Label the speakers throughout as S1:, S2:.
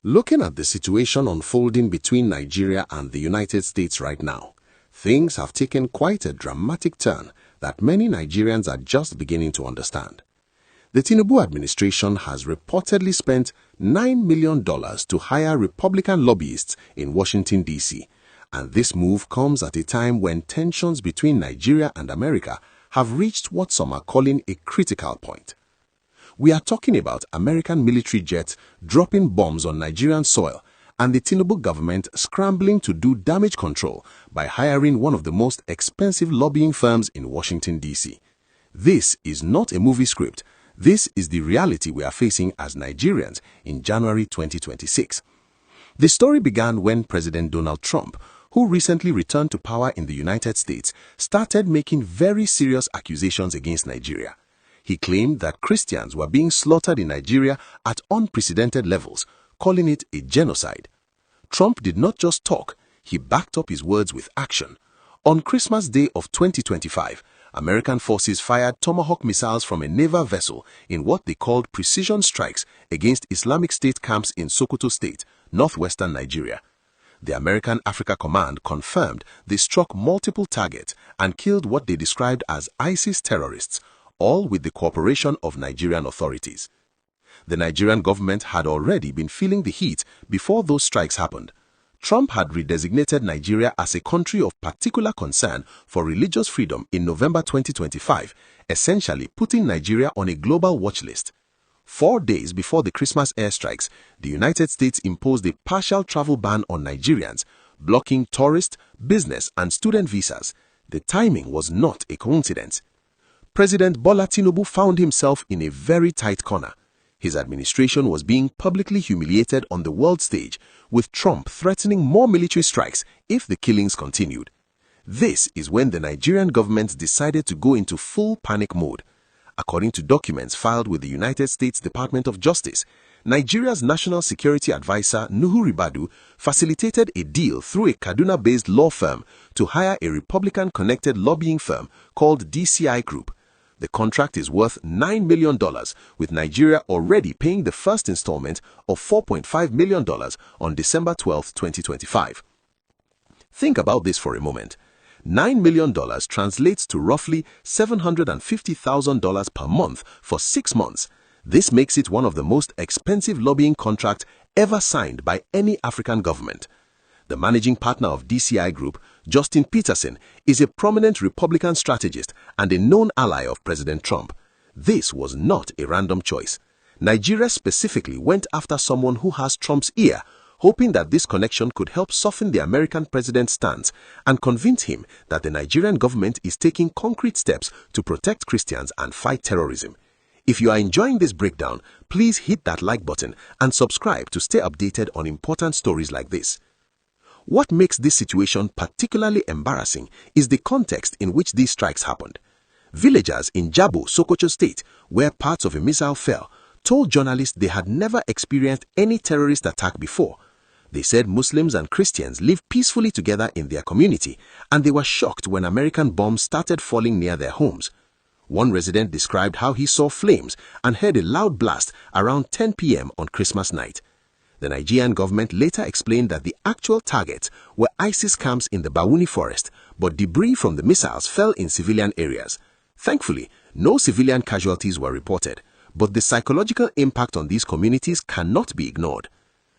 S1: Looking at the situation unfolding between Nigeria and the United States right now, things have taken quite a dramatic turn that many Nigerians are just beginning to understand. The Tinubu administration has reportedly spent $9 million to hire Republican lobbyists in Washington, D.C., and this move comes at a time when tensions between Nigeria and America have reached what some are calling a critical point. We are talking about American military jets dropping bombs on Nigerian soil and the Tinubu government scrambling to do damage control by hiring one of the most expensive lobbying firms in Washington, D.C. This is not a movie script. This is the reality we are facing as Nigerians in January 2026. The story began when President Donald Trump, who recently returned to power in the United States, started making very serious accusations against Nigeria. He claimed that Christians were being slaughtered in Nigeria at unprecedented levels, calling it a genocide. Trump did not just talk, he backed up his words with action. On Christmas Day of 2025, American forces fired Tomahawk missiles from a naval vessel in what they called precision strikes against Islamic State camps in Sokoto State, northwestern Nigeria. The American Africa Command confirmed they struck multiple targets and killed what they described as ISIS terrorists, all with the cooperation of Nigerian authorities. The Nigerian government had already been feeling the heat before those strikes happened. Trump had redesignated Nigeria as a country of particular concern for religious freedom in November 2025, essentially putting Nigeria on a global watch list. 4 days before the Christmas airstrikes, the United States imposed a partial travel ban on Nigerians, blocking tourist, business, and student visas. The timing was not a coincidence. President Bola Tinubu found himself in a very tight corner. His administration was being publicly humiliated on the world stage, with Trump threatening more military strikes if the killings continued. This is when the Nigerian government decided to go into full panic mode. According to documents filed with the United States Department of Justice, Nigeria's National Security Advisor Nuhu Ribadu facilitated a deal through a Kaduna-based law firm to hire a Republican-connected lobbying firm called DCI Group. The contract is worth $9 million, with Nigeria already paying the first installment of $4.5 million on December 12, 2025. Think about this for a moment. $9 million translates to roughly $750,000 per month for 6 months. This makes it one of the most expensive lobbying contracts ever signed by any African government. The managing partner of DCI Group, Justin Peterson, is a prominent Republican strategist and a known ally of President Trump. This was not a random choice. Nigeria specifically went after someone who has Trump's ear, hoping that this connection could help soften the American president's stance and convince him that the Nigerian government is taking concrete steps to protect Christians and fight terrorism. If you are enjoying this breakdown, please hit that like button and subscribe to stay updated on important stories like this. What makes this situation particularly embarrassing is the context in which these strikes happened. Villagers in Jabo, Sokoto State, where parts of a missile fell, told journalists they had never experienced any terrorist attack before. They said Muslims and Christians live peacefully together in their community, and they were shocked when American bombs started falling near their homes. One resident described how he saw flames and heard a loud blast around 10 p.m. on Christmas night. The Nigerian government later explained that the actual targets were ISIS camps in the Bawuni forest, but debris from the missiles fell in civilian areas. Thankfully, no civilian casualties were reported, but the psychological impact on these communities cannot be ignored.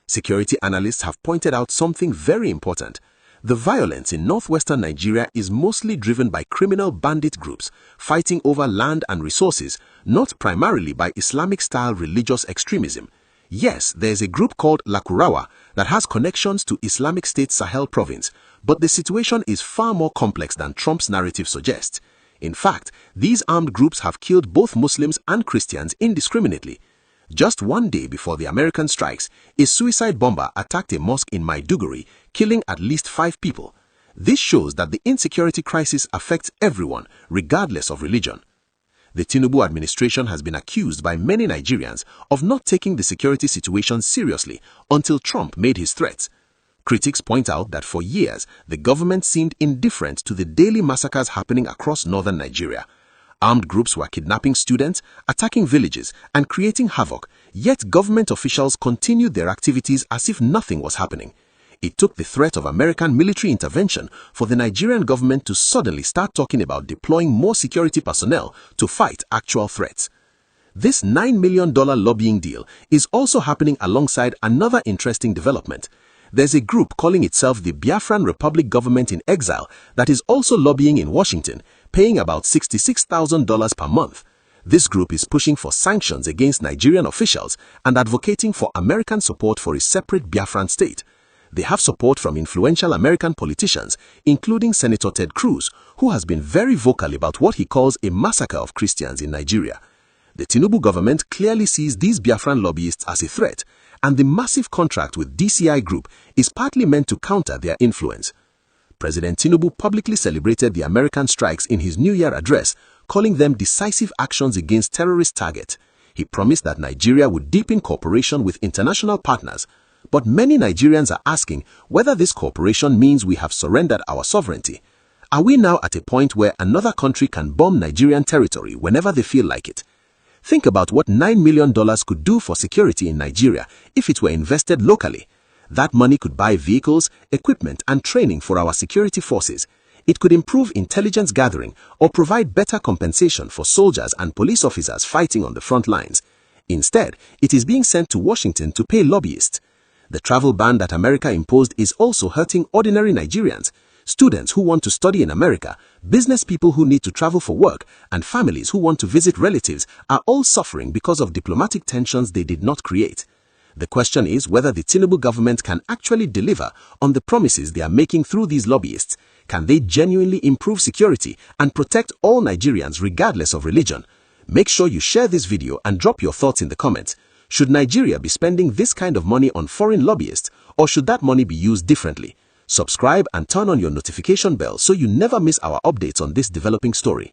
S1: Security analysts have pointed out something very important. The violence in northwestern Nigeria is mostly driven by criminal bandit groups fighting over land and resources, not primarily by Islamic-style religious extremism. Yes, there is a group called Lakurawa that has connections to Islamic State Sahel province, but the situation is far more complex than Trump's narrative suggests. In fact, these armed groups have killed both Muslims and Christians indiscriminately. Just 1 day before the American strikes, a suicide bomber attacked a mosque in Maiduguri, killing at least 5 people. This shows that the insecurity crisis affects everyone, regardless of religion. The Tinubu administration has been accused by many Nigerians of not taking the security situation seriously until Trump made his threats. Critics point out that for years, the government seemed indifferent to the daily massacres happening across northern Nigeria. Armed groups were kidnapping students, attacking villages, and creating havoc, Yet government officials continued their activities as if nothing was happening. It took the threat of American military intervention for the Nigerian government to suddenly start talking about deploying more security personnel to fight actual threats. This $9 million lobbying deal is also happening alongside another interesting development. There's a group calling itself the Biafran Republic Government in Exile that is also lobbying in Washington, paying about $66,000 per month. This group is pushing for sanctions against Nigerian officials and advocating for American support for a separate Biafran state. They have support from influential American politicians, including Senator Ted Cruz, who has been very vocal about what he calls a massacre of Christians in Nigeria. The Tinubu government clearly sees these Biafran lobbyists as a threat, and the massive contract with DCI Group is partly meant to counter their influence. President Tinubu publicly celebrated the American strikes in his New Year address, calling them decisive actions against terrorist targets. He promised that Nigeria would deepen cooperation with international partners. But many Nigerians are asking whether this cooperation means we have surrendered our sovereignty. Are we now at a point where another country can bomb Nigerian territory whenever they feel like it? Think about what $9 million could do for security in Nigeria if it were invested locally. That money could buy vehicles, equipment, and training for our security forces. It could improve intelligence gathering or provide better compensation for soldiers and police officers fighting on the front lines. Instead, it is being sent to Washington to pay lobbyists. The travel ban that America imposed is also hurting ordinary Nigerians. Students who want to study in America, business people who need to travel for work, and families who want to visit relatives are all suffering because of diplomatic tensions they did not create. The question is whether the Tinubu government can actually deliver on the promises they are making through these lobbyists. Can they genuinely improve security and protect all Nigerians regardless of religion? Make sure you share this video and drop your thoughts in the comments. Should Nigeria be spending this kind of money on foreign lobbyists, or should that money be used differently? Subscribe and turn on your notification bell so you never miss our updates on this developing story.